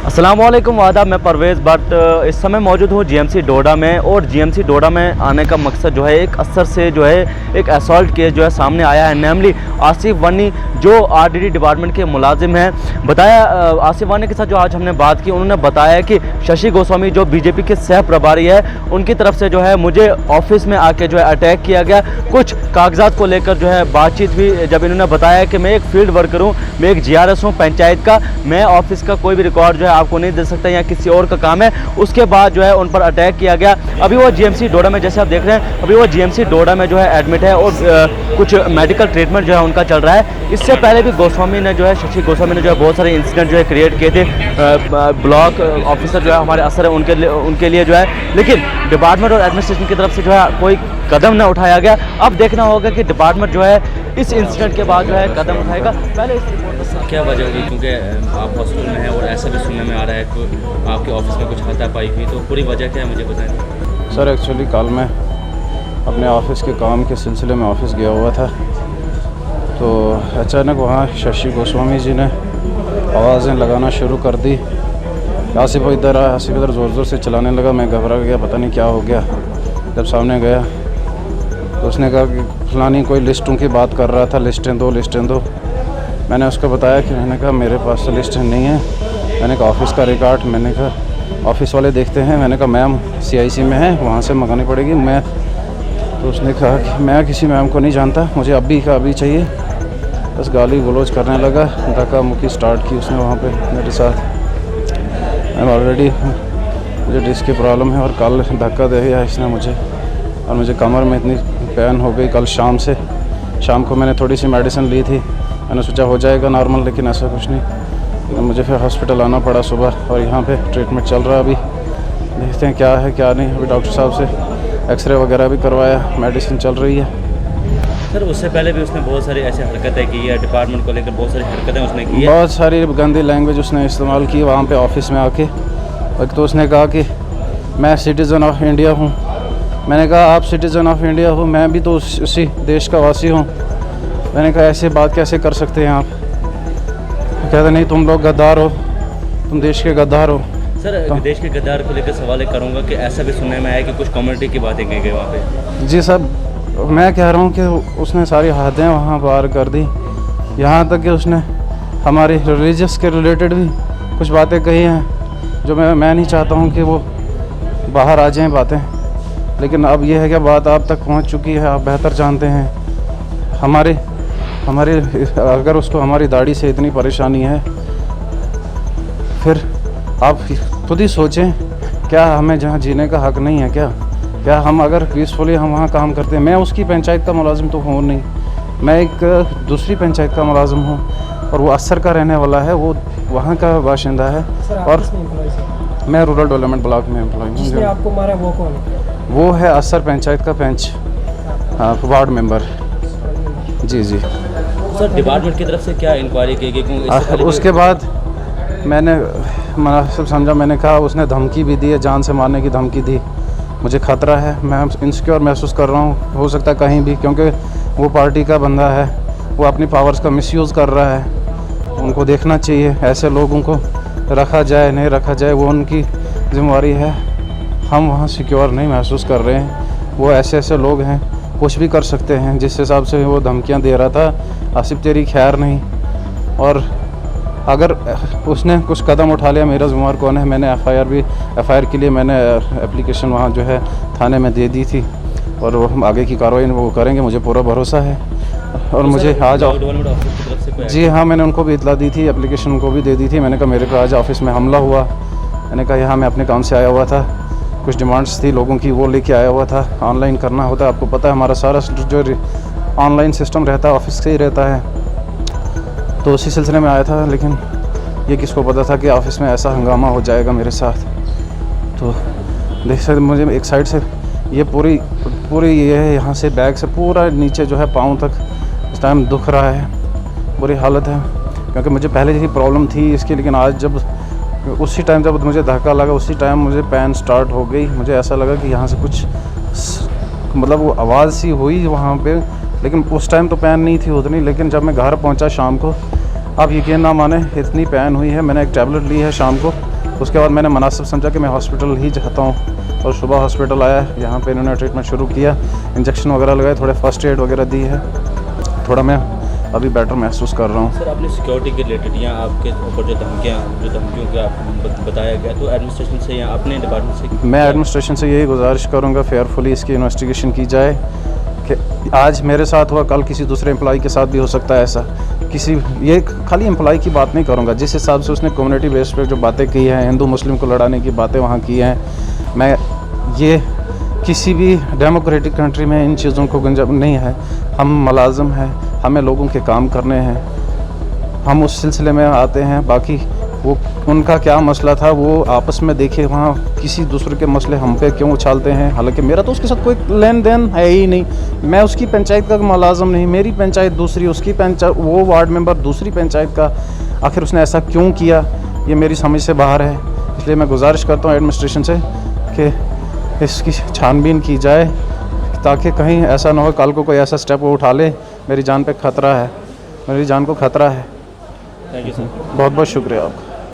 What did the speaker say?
अस्सलाम वालेकुम वादा, मैं परवेज़ बट इस समय मौजूद हूँ जीएमसी डोडा में। और जीएमसी डोडा में आने का मकसद जो है, एक असर से जो है एक असॉल्ट केस जो है सामने आया है। नेमली आसिफ वानी जो आरडीडी डिपार्टमेंट के मुलाजिम हैं, बताया आसिफ वानी के साथ जो आज हमने बात की, उन्होंने बताया कि शशि गोस्वामी जो बीजेपी के सह प्रभारी है, उनकी तरफ से जो है मुझे ऑफिस में आके जो है अटैक किया गया। कुछ कागजात को लेकर जो है बातचीत हुई। जब इन्होंने बताया कि मैं एक फील्ड वर्कर हूँ, मैं एक जीआरएस हूँ पंचायत का, मैं ऑफिस का कोई भी रिकॉर्ड जो है आपको नहीं दे सकता या किसी और का काम है, उसके बाद जो है उन पर अटैक किया गया। अभी वो जीएमसी डोडा में, जैसे आप देख रहे हैं, अभी वो जीएमसी डोडा में जो है एडमिट है और कुछ मेडिकल ट्रीटमेंट जो है उनका चल रहा है। इससे पहले भी गोस्वामी ने जो है, शशि गोस्वामी ने जो है बहुत सारे इंसिडेंट जो है क्रिएट किए थे। ब्लॉक ऑफिसर जो है हमारे असर है उनके लिए जो है, लेकिन डिपार्टमेंट और एडमिनिस्ट्रेशन की तरफ से जो है कोई कदम न उठाया गया। अब देखना होगा कि डिपार्टमेंट जो है इस इंसिडेंट के बाद जो है कदम उठाएगा। पहले इस रिपोर्ट में क्या वजह होगी, क्योंकि आप हॉस्पिटल में हैं और ऐसा भी सुनने में आ रहा है कि आपके ऑफिस में कुछ हाथापाई हुई, तो पूरी वजह क्या है मुझे बताएं। सर एक्चुअली कल मैं अपने ऑफिस के काम के सिलसिले में ऑफिस गया हुआ था, तो अचानक वहाँ शशि गोस्वामी जी ने आवाज़ें लगाना शुरू कर दी। आसिफ इधर आया, आसिफ इधर ज़ोर ज़ोर से चलाने लगा। मैं घबरा गया, पता नहीं क्या हो गया। जब सामने गया तो उसने कहा कि फलानी कोई लिस्टों की बात कर रहा था, लिस्टें दो। मैंने उसको बताया कि मैंने कहा मेरे पास तो लिस्ट नहीं है। मैंने कहा ऑफिस का रिकॉर्ड, मैंने कहा ऑफिस वाले देखते हैं। मैंने कहा मैम CIC में है, वहाँ से मंगानी पड़ेगी। तो उसने कहा कि मैं किसी मैम को नहीं जानता, मुझे अभी का अभी चाहिए। बस गाली गलौज करने लगा, धक्का मुक्की स्टार्ट की उसने वहाँ पे मेरे साथ। मैं ऑलरेडी मुझे डिस्क की प्रॉब्लम है और कल धक्का दे दिया इसने मुझे, और मुझे कमर में इतनी पेन हो गई। कल शाम को मैंने थोड़ी सी मेडिसिन ली थी, मैंने सोचा हो जाएगा नॉर्मल, लेकिन ऐसा कुछ नहीं। लेकिन मुझे फिर हॉस्पिटल आना पड़ा सुबह, और यहाँ पे ट्रीटमेंट चल रहा है। अभी देखते हैं क्या है क्या नहीं। अभी डॉक्टर साहब से एक्सरे वगैरह भी करवाया, मेडिसिन चल रही है। सर उससे पहले भी उसने बहुत सारी ऐसी हरकतें की है, डिपार्टमेंट को लेकर बहुत सारी हरकतें उसने की है। बहुत सारी गंदी लैंग्वेज उसने इस्तेमाल की वहाँ पे ऑफिस में आके। एक तो उसने कहा कि मैं सिटीज़न ऑफ इंडिया हूँ। मैंने कहा आप सिटीज़न ऑफ इंडिया हो, मैं भी तो उसी देश का वासी हूँ। मैंने कहा ऐसे बात कैसे कर सकते हैं आप। कहते नहीं, तुम लोग गद्दार हो, तुम देश के गद्दार हो। सर देश के गद्दार को लेकर सवाल करूँगा कि ऐसा भी सुनने में आया कि कुछ कम्युनिटी की बातें कही गई वहाँ पे। जी साहब, मैं कह रहा हूँ कि उसने सारी हदें वहाँ पार कर दी। यहाँ तक कि उसने हमारे रिलीजियस के रिलेटेड भी कुछ बातें कही हैं जो मैं नहीं चाहता हूँ कि वो बाहर आ जाएं बातें। लेकिन अब यह है कि बात आप तक पहुँच चुकी है, आप बेहतर जानते हैं। हमारे अगर उसको हमारी दाढ़ी से इतनी परेशानी है, फिर आप खुद ही सोचें, क्या हमें जहाँ जीने का हक़ नहीं है क्या हम अगर पीसफुली हम वहाँ काम करते हैं। मैं उसकी पंचायत का मुलाजिम तो हूँ नहीं, मैं एक दूसरी पंचायत का मुलाजिम हूँ, और वो असर का रहने वाला है, वो वहाँ का बाशिंदा है। और मैं रूरल डेवलपमेंट ब्लॉक में एम्प्लॉय हूँ। जिसने आपको मारा वो कौन है? वो है असर पंचायत का पंच, वार्ड मेंबर। जी सर डिपार्टमेंट की तरफ से क्या इंक्वायरी की गई? उसके बाद मैंने मुनासिब समझा, मैंने कहा उसने धमकी भी दी है, जान से मारने की धमकी दी। मुझे ख़तरा है, मैं इनसिक्योर महसूस कर रहा हूँ, हो सकता है कहीं भी, क्योंकि वो पार्टी का बंदा है, वो अपनी पावर्स का मिसयूज़ कर रहा है। उनको देखना चाहिए, ऐसे लोगों को रखा जाए नहीं रखा जाए वो उनकी जिम्मेवारी है। हम वहाँ सिक्योर नहीं महसूस कर रहे हैं। वो ऐसे लोग हैं, कुछ भी कर सकते हैं। जिस हिसाब से वो धमकियाँ दे रहा था, आसिफ तेरी खैर नहीं। और अगर उसने कुछ कदम उठा लिया, मेरा जिम्मेवार कौन है। मैंने एफआईआर के लिए मैंने एप्लीकेशन वहाँ जो है थाने में दे दी थी, और वो आगे की कार्रवाई वो करेंगे, मुझे पूरा भरोसा है। और मुझे आज जी हाँ, मैंने उनको भी इतला दी थी, एप्लीकेशन उनको भी दे दी थी। मैंने कहा मेरे पे आज ऑफिस में हमला हुआ। मैंने कहा यहाँ मैं अपने काम से आया हुआ था, कुछ डिमांड्स थी लोगों की, वो लेके आया हुआ था। ऑनलाइन करना होता है, आपको पता है हमारा सारा जो ऑनलाइन सिस्टम रहता है ऑफिस से ही रहता है, तो उसी सिलसिले में आया था। लेकिन ये किसको पता था कि ऑफिस में ऐसा हंगामा हो जाएगा मेरे साथ। तो देख सकते मुझे एक साइड से ये पूरी ये है, यहाँ से बैग से पूरा नीचे जो है पाँव तक इस टाइम दुख रहा है, बुरी हालत है। क्योंकि मुझे पहले ही प्रॉब्लम थी इसकी, लेकिन आज जब उसी टाइम जब मुझे धक्का लगा, उसी टाइम मुझे पेन स्टार्ट हो गई। मुझे ऐसा लगा कि यहाँ से कुछ मतलब वो आवाज़ सी हुई वहाँ पे, लेकिन उस टाइम तो पेन नहीं थी उतनी। लेकिन जब मैं घर पहुँचा शाम को, आप यकीन ना माने इतनी पेन हुई है। मैंने एक टैबलेट ली है शाम को, उसके बाद मैंने मुनासिब समझा कि मैं हॉस्पिटल ही जाता हूँ और सुबह हॉस्पिटल आया, यहाँ पे इन्होंने ट्रीटमेंट शुरू किया, इंजेक्शन वगैरह लगाए, थोड़े फर्स्ट एड वगैरह दी है, थोड़ा मैं अभी बेटर महसूस कर रहा हूँ। सर आपने सिक्योरिटी के रिलेटेड या आपके ऊपर जो धमकियों का बताया गया, तो एडमिनिस्ट्रेशन से या अपने डिपार्टमेंट से? मैं एडमिनिस्ट्रेशन से यही गुजारिश करूँगा फेयरफुली इसकी इन्वेस्टिगेशन की जाए कि आज मेरे साथ हुआ, कल किसी दूसरे एम्प्लॉई के साथ भी हो सकता है ऐसा। ये खाली एम्प्लॉई की बात नहीं करूँगा, जिस हिसाब से उसने कम्युनिटी बेस पे जो बातें की हैं, हिंदू मुस्लिम को लड़ाने की बातें वहाँ की हैं, मैं ये किसी भी डेमोक्रेटिक कंट्री में इन चीज़ों को गुंजाइश नहीं है। हम मुलाजिम हैं, हमें लोगों के काम करने हैं, हम उस सिलसिले में आते हैं। बाकी वो उनका क्या मसला था वो आपस में देखे, वहाँ किसी दूसरे के मसले हम पे क्यों उछालते हैं। हालांकि मेरा तो उसके साथ कोई लेन देन है ही नहीं, मैं उसकी पंचायत का मुलाजिम नहीं, मेरी पंचायत दूसरी, उसकी पंचायत, वो वार्ड मेंबर दूसरी पंचायत का। आखिर उसने ऐसा क्यों किया ये मेरी समझ से बाहर है। इसलिए मैं गुजारिश करता हूँ एडमिनिस्ट्रेशन से कि इसकी छानबीन की जाए ताकि कहीं ऐसा ना हो कल को कोई ऐसा स्टेप वो उठा ले। मेरी जान पे खतरा है, मेरी जान को खतरा है। Thank you sir. बहुत बहुत शुक्रिया आपका।